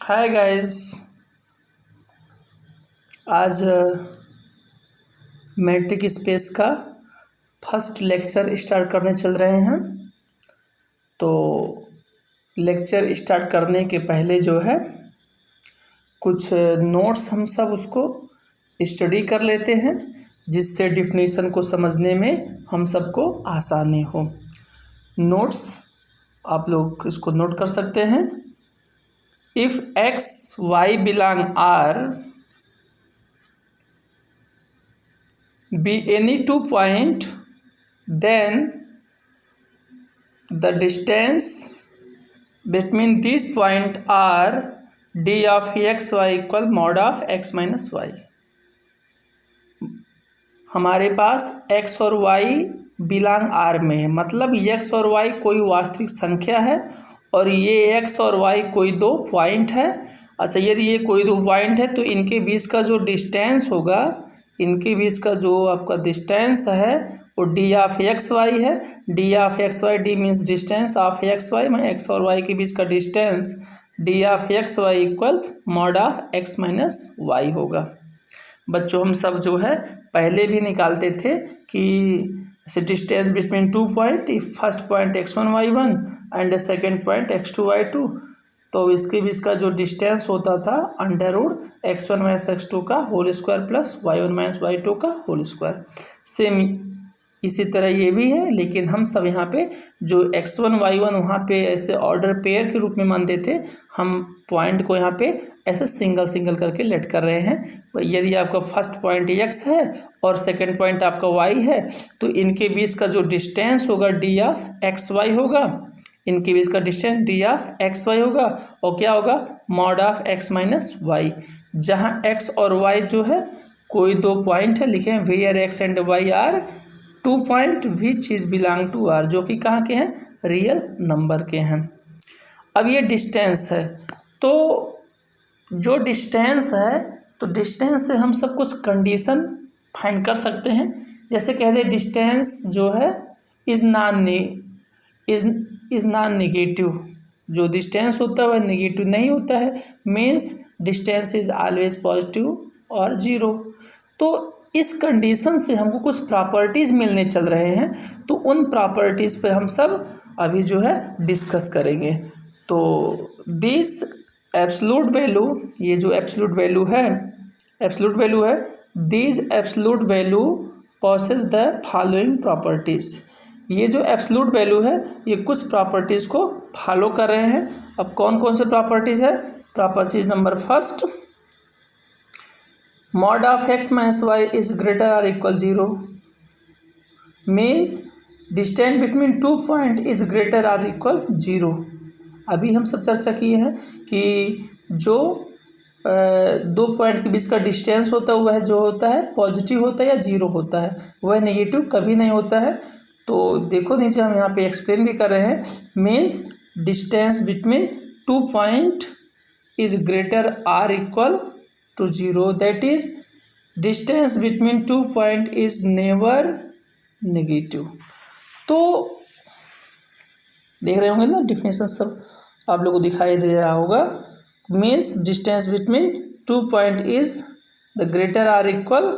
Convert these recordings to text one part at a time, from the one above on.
Hi guys. आज matric space का first lecture start करने चल रहे हैं। तो लेक्चर स्टार्ट करने के पहले जो है कुछ नोट्स हम सब उसको स्टडी कर लेते हैं, जिससे डिफिनीशन को समझने में हम सबको आसानी हो। नोट्स आप लोग इसको नोट कर सकते हैं। If x, y belong R, be any two point, then the distance between these point are d of x y equal mod of x minus y। हमारे पास x और y बिलोंग R में है, मतलब x और y कोई वास्तविक संख्या है और ये x और y कोई दो पॉइंट है। अच्छा, यदि ये कोई दो पॉइंट है तो इनके बीच का जो डिस्टेंस होगा, इनके बीच का जो आपका डिस्टेंस है वो डी ऑफ एक्स वाई है। D of x y, d means distance of x y, मैं एक्स और वाई के बीच का distance d of x Y equal mod of x minus y होगा। बच्चों, हम सब जो है पहले भी निकालते थे कि distance between two point, if first point x1 y1 and second point x2 y2, तो इसके बीच का जो डिस्टेंस होता था under root x1 minus x2 का whole square plus y1 minus y2 का होल स्क्वायर। सेम इसी तरह ये भी है, लेकिन हम सब यहाँ पे जो x1 y1 वहाँ पे ऐसे ऑर्डर पेयर के रूप में मानते थे, हम पॉइंट को यहाँ पे ऐसे सिंगल सिंगल करके लेट कर रहे हैं। यदि आपका फर्स्ट पॉइंट x है और सेकंड पॉइंट आपका y है, तो इनके बीच का जो डिस्टेंस होगा डी ऑफ एक्स वाई होगा, इनके बीच का distance d of x y होगा, और क्या होगा mod of x minus y. जहाँ x और y जो है कोई दो पॉइंट है, लिखे हैं where x and y are two point which is belong to R, जो कि कहाँ के हैं, रियल नंबर के हैं। अब ये डिस्टेंस है, तो जो डिस्टेंस है तो डिस्टेंस से हम सब कुछ कंडीशन फाइंड कर सकते हैं। जैसे कह दे डिस्टेंस जो है इज नॉन निगेटिव, जो डिस्टेंस होता है वह निगेटिव नहीं होता है, means distance is always positive और जीरो। तो इस कंडीशन से हमको कुछ प्रॉपर्टीज़ मिलने चल रहे हैं, तो उन प्रॉपर्टीज़ पर हम सब अभी जो है डिस्कस करेंगे। तो दिस एब्सोल्यूट वैल्यू, ये जो एब्सोल्यूट वैल्यू है, this absolute value possesses the following properties. ये जो एब्सोल्यूट वैल्यू है ये कुछ प्रॉपर्टीज़ को फॉलो कर रहे हैं। अब कौन कौन से प्रॉपर्टीज़ है? Properties number first, mod of x minus y is greater or equal 0, means distance between two point is greater or equal 0। अभी हम सब चर्चा किए हैं कि जो दो पॉइंट के बीच का डिस्टेंस होता है वह जो होता है पॉजिटिव होता है या जीरो होता है, वह नेगेटिव कभी नहीं होता है। तो देखो नीचे हम यहाँ पे एक्सप्लेन भी कर रहे हैं, means distance between two point is greater or equal to 0, that is distance between two point is never negative। तो देख रहे होंगे ना, डिफिनेशन सब आप लोगों को दिखाई दे रहा होगा। Means distance between two point is the greater or equal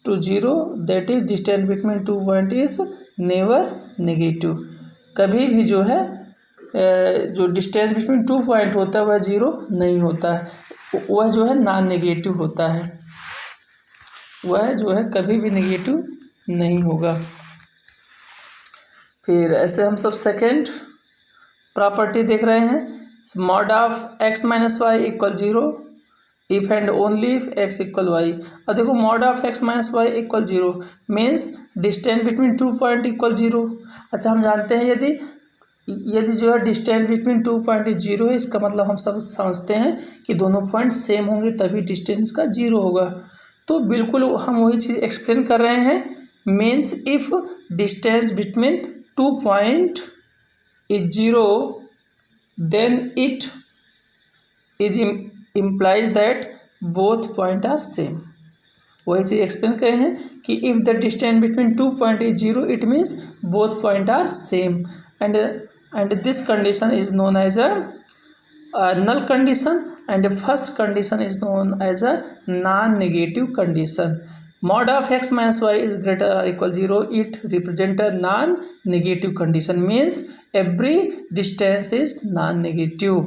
to 0, that is distance between two point is never negative. कभी भी जो है जो डिस्टेंस बिटवीन टू पॉइंट होता है वह जीरो नहीं होता है, वह जो है नॉन नेगेटिव होता है, वह जो है कभी भी नेगेटिव नहीं होगा। फिर ऐसे हम सब सेकेंड प्रॉपर्टी देख रहे हैं, mod of x minus y equal 0 if and only if x equal y. और देखो mod of x minus y equal 0 means distance between two point equal 0। अच्छा, हम जानते हैं यदि जो है distance between two point is 0 है, इसका मतलब हम सब समझते हैं कि दोनों पॉइंट सेम होंगे तभी डिस्टेंस का 0 होगा। तो बिल्कुल हम वही चीज़ एक्सप्लेन कर रहे हैं, means if distance between two point is 0 then it is implies that both point are same. वही चीज़ एक्सप्लेन करे हैं कि if the distance between two point is 0 it means both point are same, and this condition is known as a null condition, and the first condition is known as a non-negative condition. Mod of x minus y is greater or equal 0, it represent a non-negative condition, means every distance is non-negative.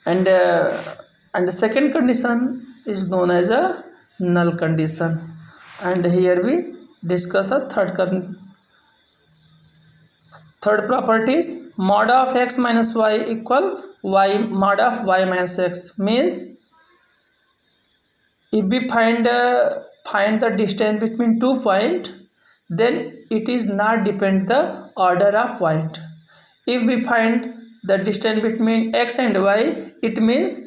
And the second condition is known as a null condition. And here we discuss a third properties. Mod of x minus y equal y mod of y minus x, means if we find the distance between 2 points, then it is not depend the order of point. If we find the distance between x and y, it means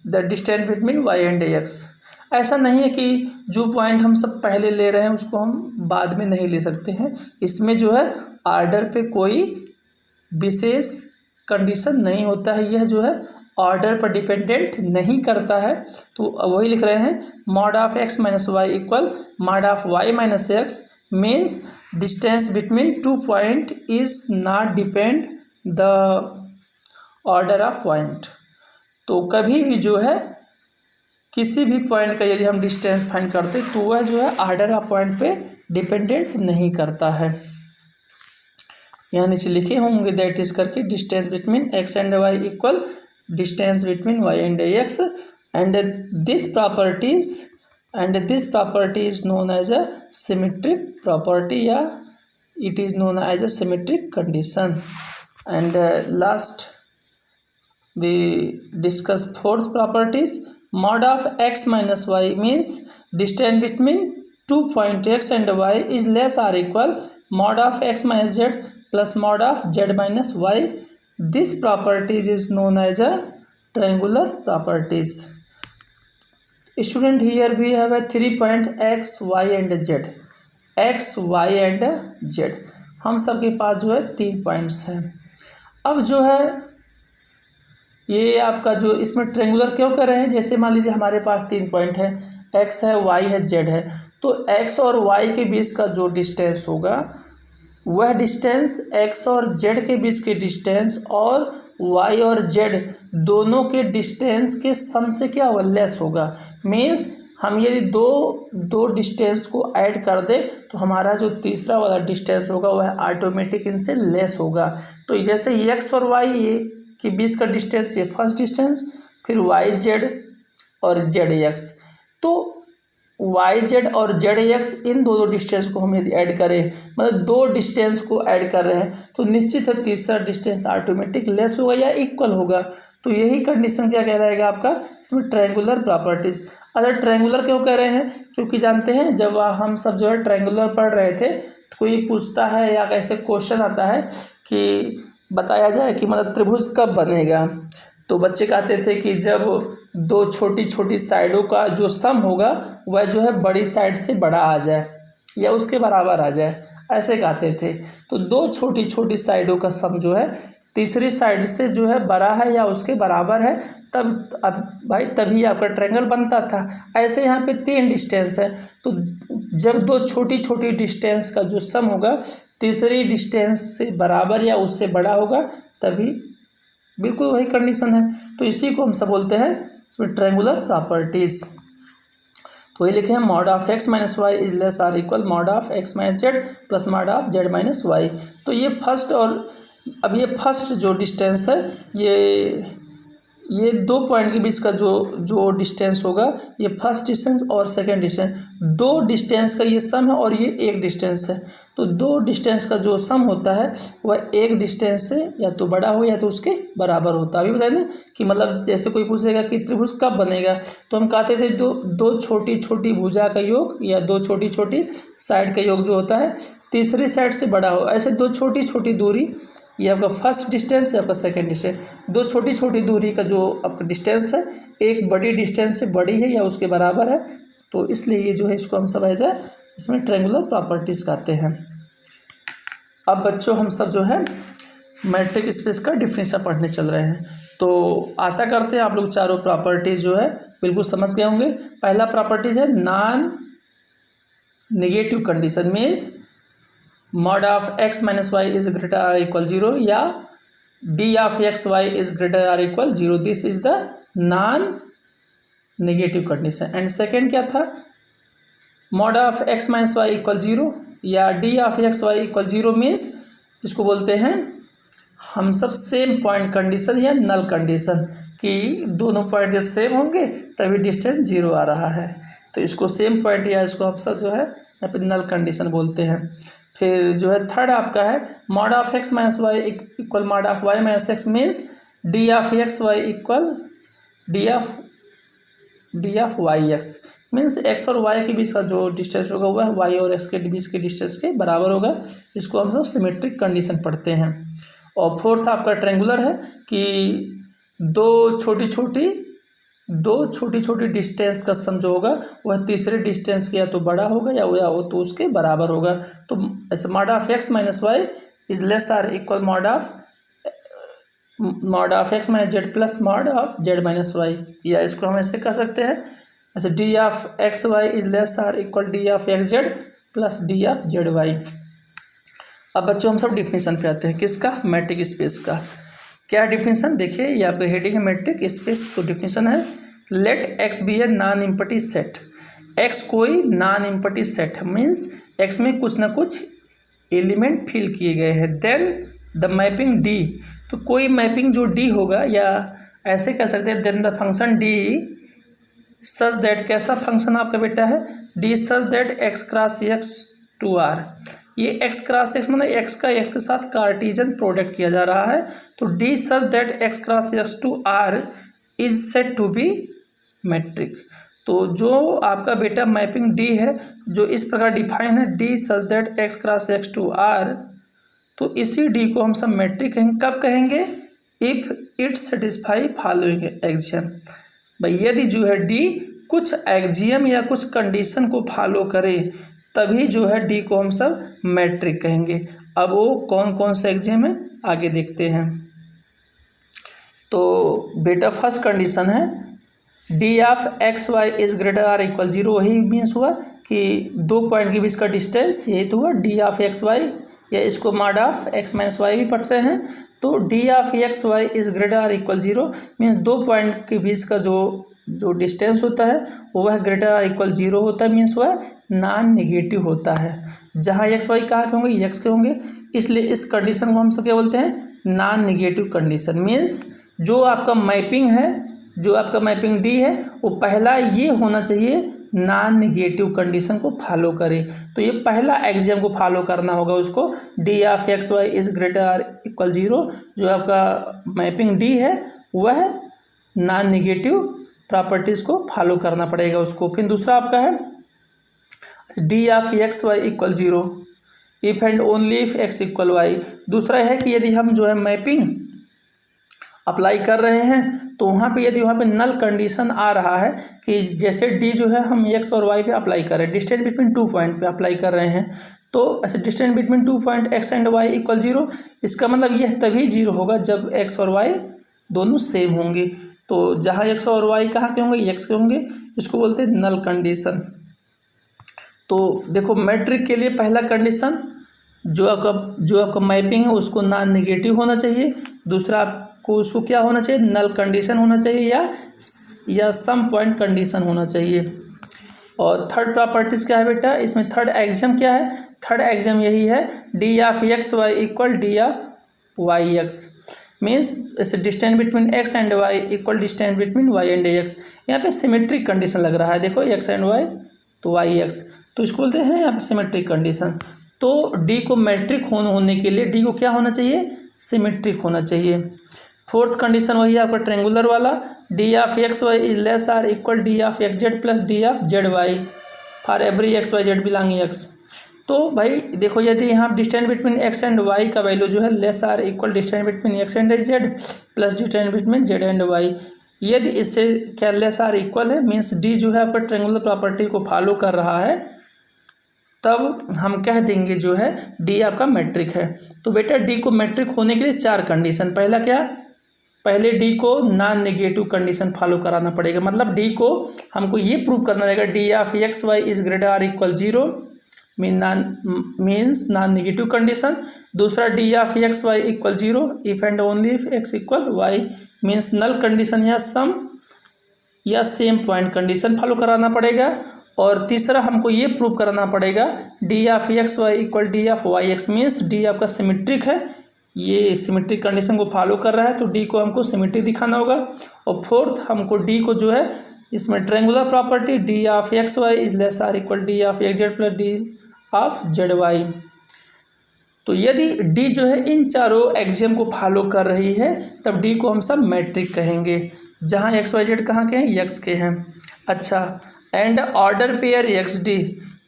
the distance between y and x. ऐसा नहीं है कि जो point हम सब पहले ले रहे हैं उसको हम बाद में नहीं ले सकते हैं। इसमें जो है ऑर्डर पे कोई विशेष कंडीशन नहीं होता है, यह जो है ऑर्डर पर डिपेंडेंट नहीं करता है। तो वही लिख रहे हैं mod of x minus y equal mod of y minus x, means distance between 2 point is not depend the order of point. तो कभी भी जो है किसी भी पॉइंट का यदि हम डिस्टेंस फाइंड करते तो वह जो है ऑर्डर ऑफ पॉइंट पे डिपेंडेंट नहीं करता है। यहाँ नीचे लिखे होंगे दैट इज करके distance between x and Y equal distance between y and x, and this property is known as a symmetric property, या it is known as a symmetric condition. And last we discuss fourth properties. Mod of x minus y means distance between 2 point x and y is less or equal mod of x minus z plus mod of z minus y. This properties is known as a triangular properties. Student, here we have a 3 point x, y and z. x, y and z हम सबके पास जो है 3 points हैं। अब जो है ये आपका जो इसमें ट्रेंगुलर क्यों कर रहे हैं, जैसे मान लीजिए हमारे पास 3 पॉइंट है, x है, y है, z है, तो x और y के बीच का जो डिस्टेंस होगा वह डिस्टेंस x और z के बीच के डिस्टेंस और y और z दोनों के डिस्टेंस के सम से क्या होगा, लेस होगा। मीन्स हम यदि दो डिस्टेंस को ऐड कर दे तो हमारा जो तीसरा वाला डिस्टेंस होगा वह ऑटोमेटिक इनसे लेस होगा। तो जैसे x और y ये के बीच का डिस्टेंस, ये फर्स्ट डिस्टेंस, फिर वाई जेड और जेड एक्स, तो वाई जेड और जेड एक्स इन दोनों डिस्टेंस को हम यदि ऐड करें, मतलब 2 डिस्टेंस को ऐड कर रहे हैं, तो निश्चित है तीसरा डिस्टेंस ऑटोमेटिक लेस होगा या इक्वल होगा। तो यही कंडीशन क्या कहलाएगा आपका इसमें ट्रायंगुलर प्रॉपर्टीज। अगर ट्रायंगुलर क्यों कह रहे हैं, क्योंकि जानते हैं जब हम सब जो है ट्रायंगुलर पढ़ रहे थे तो कोई पूछता है या कैसे क्वेश्चन आता है कि बताया जाए कि मतलब त्रिभुज कब बनेगा, तो बच्चे कहते थे कि जब 2 छोटी छोटी साइडों का जो सम होगा वह जो है बड़ी साइड से बड़ा आ जाए या उसके बराबर आ जाए, ऐसे कहते थे। तो 2 छोटी छोटी साइडों का सम जो है तीसरी साइड से जो है बड़ा है या उसके बराबर है, तब अब भाई तभी आपका ट्रायंगल बनता था। ऐसे यहाँ पे 3 डिस्टेंस है, तो जब 2 छोटी छोटी डिस्टेंस का जो सम होगा तीसरी डिस्टेंस से बराबर या उससे बड़ा होगा, तभी बिल्कुल वही कंडीशन है। तो इसी को हम सब बोलते हैं इसमें ट्रायंगुलर प्रॉपर्टीज। तो वही लिखे हैं mod of x minus y is less or equal mod of x minus z plus mod of z minus y. तो ये फर्स्ट और अब ये फर्स्ट जो डिस्टेंस है ये 2 पॉइंट के बीच का जो डिस्टेंस होगा, ये फर्स्ट डिस्टेंस और सेकंड डिस्टेंस, 2 डिस्टेंस का ये सम है और ये 1 डिस्टेंस है। तो 2 डिस्टेंस का जो सम होता है वह 1 डिस्टेंस से या तो बड़ा हो या तो उसके बराबर होता है। अभी बताए ना कि मतलब जैसे कोई पूछेगा कि त्रिभुज कब बनेगा, तो हम कहते थे दो छोटी छोटी भुजा का योग या 2 छोटी छोटी साइड का योग जो होता है तीसरी साइड से बड़ा हो। ऐसे 2 छोटी छोटी दूरी, ये आपका फर्स्ट डिस्टेंस है, आपका सेकंड डिस्टेंस, 2 छोटी छोटी दूरी का जो आपका डिस्टेंस है एक बड़ी डिस्टेंस से बड़ी है या उसके बराबर है, तो इसलिए ये जो है इसको हम सब ऐसा इसमें ट्रायंगुलर प्रॉपर्टीज कहते हैं। अब बच्चों हम सब जो है मैट्रिक स्पेस का डिफिनेशन पढ़ने चल रहे हैं, तो आशा करते हैं आप लोग चारों प्रॉपर्टीज जो है बिल्कुल समझ गए होंगे। पहला प्रॉपर्टीज है non negative condition, means mod of x minus y is greater or equal 0, या d of x Y is greater or equal zero, this is the non negative condition. And second क्या था, mod of x minus y equal zero या d of x Y equal zero means इसको बोलते हैं हम सब same point condition या नल condition, कि दोनों पॉइंट जब सेम होंगे तभी डिस्टेंस जीरो आ रहा है, तो इसको सेम पॉइंट या इसको हम सब जो है यहाँ पे नल कंडीशन बोलते हैं। फिर जो है थर्ड आपका है mod of x minus y equal mod of y minus x means D of x Y equal D of Y x means x और वाई के बीच का जो डिस्टेंस होगा वह वाई और एक्स के बीच के डिस्टेंस के बराबर होगा। इसको हम सब सिमेट्रिक कंडीशन पढ़ते हैं। और फोर्थ आपका ट्रायंगुलर है कि दो छोटी छोटी डिस्टेंस का सम जो होगा वह तीसरे डिस्टेंस के या तो बड़ा होगा या वो तो उसके बराबर होगा। तो ऐसे mod of x minus y is less or equal mod of x minus z plus mod of z minus y, या इसको हम ऐसे कह सकते हैं ऐसे d of x Y is less or equal D of x Z plus D of Z y. अब बच्चों हम सब डिफिनीशन पे आते हैं, किसका, मैट्रिक स्पेस का। क्या डिफिनीशन देखिए, ये आपका हेडिंग है मैट्रिक स्पेस, तो डिफिनीशन है let x be a non empty set. X कोई non empty set means x में कुछ ना कुछ एलिमेंट फिल किए गए हैं। देन द मैपिंग डी, तो कोई मैपिंग जो डी होगा, या ऐसे कह सकते हैं then the function d such that, कैसा फंक्शन आपका बेटा है, d such that x cross x to R. ये एक्स क्रॉस एक्स मतलब एक्स का एक्स के साथ कार्टेशियन प्रोडक्ट किया जा रहा है, तो d such that x cross x to R is said to be metric. तो जो आपका बेटा मैपिंग डी है जो इस प्रकार डिफाइन है d such that x cross x to R, तो इसी डी को हम सब मैट्रिक कहेंगे। कब कहेंगे, if it satisfy following axiom. भाई यदि जो है डी कुछ एक्सियम या कुछ कंडीशन को फॉलो करे तभी जो है डी को हम सब मैट्रिक कहेंगे। अब वो कौन कौन से एक्सियम है आगे देखते हैं। तो बेटा फर्स्ट कंडीशन है D of x Y is greater or equal zero, वही मीन्स हुआ कि दो पॉइंट के बीच का डिस्टेंस, यही तो हुआ डी ऑफ एक्स वाई, या इसको mod of x minus y भी पढ़ते हैं। तो d of x Y is greater or equal zero means दो पॉइंट के बीच का जो डिस्टेंस होता है वह ग्रेटर आर इक्वल जीरो होता है, मीन्स वह नॉन नेगेटिव होता है। जहाँ एक्स वाई कहाँ के होंगे, एक्स के होंगे, इसलिए इस कंडीशन को हम सब क्या बोलते हैं, नॉन नेगेटिव कंडीशन। मीन्स जो आपका मैपिंग है, जो आपका मैपिंग डी है, वो पहला ये होना चाहिए नॉन नेगेटिव कंडीशन को फॉलो करे। तो ये पहला एक्सियम को फॉलो करना होगा उसको, D of x Y is greater or equal zero. जो आपका मैपिंग डी है वह नॉन नेगेटिव प्रॉपर्टीज़ को फॉलो करना पड़ेगा उसको। फिर दूसरा आपका है D of x Y equal zero if and only if x equal Y. दूसरा है कि यदि हम जो है मैपिंग अप्लाई कर रहे हैं तो वहाँ पे यदि वहाँ पे नल कंडीशन आ रहा है कि जैसे डी जो है हम एक्स और वाई पे अप्लाई कर रहे हैं, डिस्टेंस बिटवीन टू पॉइंट पे अप्लाई कर रहे हैं, तो ऐसे distance between two point X and Y equal zero, इसका मतलब यह तभी जीरो होगा जब एक्स और वाई दोनों सेम होंगे। तो जहाँ एक्स और वाई कहाँ के होंगे, एक्स के होंगे, इसको बोलते हैं नल कंडीशन। तो देखो मैट्रिक के लिए पहला कंडीशन जो आपका मैपिंग है उसको नॉन नेगेटिव होना चाहिए। दूसरा आपको उसको क्या होना चाहिए, नल कंडीशन होना चाहिए या सम पॉइंट कंडीशन होना चाहिए। और थर्ड प्रॉपर्टीज़ क्या है बेटा, इसमें थर्ड एक्सियम क्या है, थर्ड एक्सियम यही है D of x Y equal D of Y x. Means ऐसे distance between x and Y equal distance between y and x. यहाँ पे सिमेट्रिक कंडीशन लग रहा है, देखो एक्स एंड वाई तो वाई एक्स, तो इसको बोलते हैं यहाँ पे सिमेट्रिक कंडीशन। तो डी को मैट्रिक होने के लिए डी को क्या होना चाहिए, सिमेट्रिक होना चाहिए। फोर्थ कंडीशन वही है आपका ट्रायंगुलर वाला, D of x Y is less or equal D of x Z plus D of Z Y for every X Y Z belonging X. तो भाई देखो यदि यहाँ distance between x and Y का वैल्यू जो है less or equal distance between x and Z plus distance between Z and Y, यदि इससे क्या लेस आर इक्वल है मीन्स डी जो है आपका ट्रायंगुलर प्रॉपर्टी को फॉलो कर रहा है, तब हम कह देंगे जो है डी आपका मैट्रिक है। तो बेटा डी को मैट्रिक होने के लिए चार कंडीशन, पहला क्या, पहले डी को नॉन नेगेटिव कंडीशन फॉलो कराना पड़ेगा, मतलब डी को हमको ये प्रूव करना रहेगा d of x Y is greater or equal zero means non negative condition. दूसरा d of x Y equal 0 if and only if x equal y means null condition या सम या सेम पॉइंट कंडीशन फॉलो कराना पड़ेगा। और तीसरा हमको ये प्रूव कराना पड़ेगा D of x Y equal D of Y x means D आपका सिमेट्रिक है, ये सिमेट्रिक कंडीशन को फॉलो कर रहा है तो डी को हमको सिमेट्रिक दिखाना होगा। और फोर्थ हमको डी को जो है इसमें triangular property D of x Y is less or equal D of x Z plus D of Z Y. तो यदि डी जो है इन चारों एक्सियम को फॉलो कर रही है तब डी को हम सब मैट्रिक कहेंगे, जहाँ एक्स वाई जेड कहाँ के हैं, एक्स के हैं। अच्छा, and order pair x D,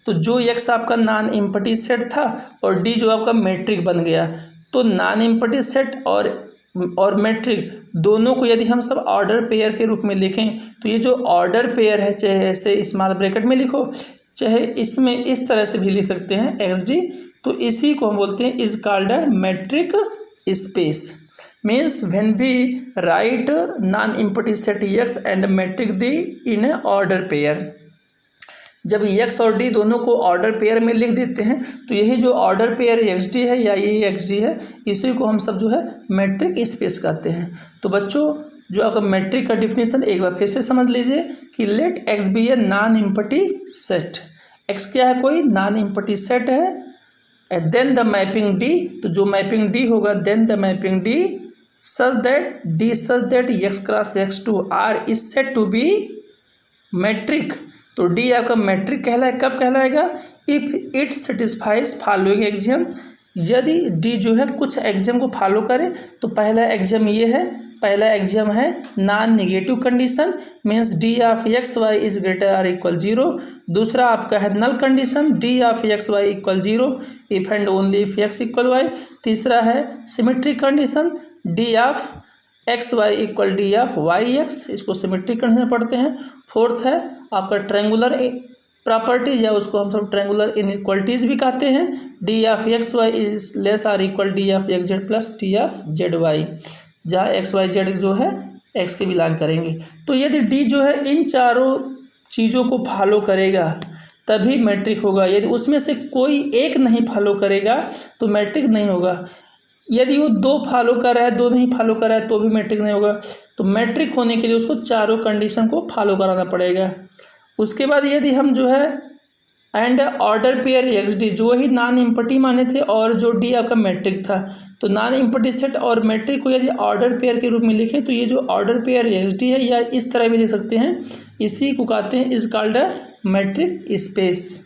तो जो एक्स आपका नॉन इम्पटी सेट था और डी जो आपका मैट्रिक बन गया, तो नॉन इम्पटी सेट और मैट्रिक दोनों को यदि हम सब ऑर्डर पेयर के रूप में लिखें तो ये जो ऑर्डर पेयर है, चाहे ऐसे स्मॉल ब्रैकेट में लिखो चाहे इसमें इस तरह से भी लिख सकते हैं एक्स डी, तो इसी को हम बोलते हैं is called a metric space. Means when we write non empty set X and metric D in a order pair, जब एक्स और डी दोनों को ऑर्डर पेयर में लिख देते हैं तो यही जो ऑर्डर पेयर एक्स डी है या ये एक्स डी है, इसी को हम सब जो है मैट्रिक स्पेस कहते हैं। तो बच्चों जो आपका मैट्रिक का डिफिनेशन एक बार फिर से समझ लीजिए कि let x be a non empty set. X क्या है, कोई नॉन इम्पटी सेट है। देन द मैपिंग डी, तो जो मैपिंग डी होगा then the mapping D such that x cross x to R is set to be metric. तो D आपका metric कहलाए, कब कहलाएगा, if it satisfies following axiom. यदि डी जो है कुछ एक्सियम को फॉलो करे तो पहला एक्सियम ये है, पहला एक्सियम है non negative condition means D of x Y is greater or equal 0। दूसरा आपका है null condition D of x Y equal 0 if and only if x equal Y. तीसरा है symmetric condition D of x Y equal D of Y X, इसको symmetric condition पढ़ते हैं। Fourth है आपका ट्रायंगुलर प्रॉपर्टी या उसको हम सब ट्रायंगुलर इनइक्वलिटीज भी कहते हैं, D of x Y is less or equal D of x Z plus D of Z Y, जहाँ एक्स वाई जेड जो है एक्स के बिलोंग करेंगे। तो यदि डी जो है इन चारों चीज़ों को फॉलो करेगा तभी मैट्रिक होगा, यदि उसमें से कोई एक नहीं फॉलो करेगा तो मैट्रिक नहीं होगा। यदि वो दो फॉलो कर रहा है, दो नहीं फॉलो कर रहा है तो भी मैट्रिक नहीं होगा। तो मैट्रिक होने के लिए उसको चारों कंडीशन को फॉलो कराना पड़ेगा। उसके बाद यदि हम जो है and order pair x D, जो ही नॉन इम्पटी माने थे और जो डी आपका मैट्रिक था, तो नॉन इम्पटी सेट और मैट्रिक को यदि ऑर्डर पेयर के रूप में लिखें तो ये जो ऑर्डर पेयर एक्स डी है या इस तरह भी लिख सकते हैं, इसी को कहते हैं is called a metric space.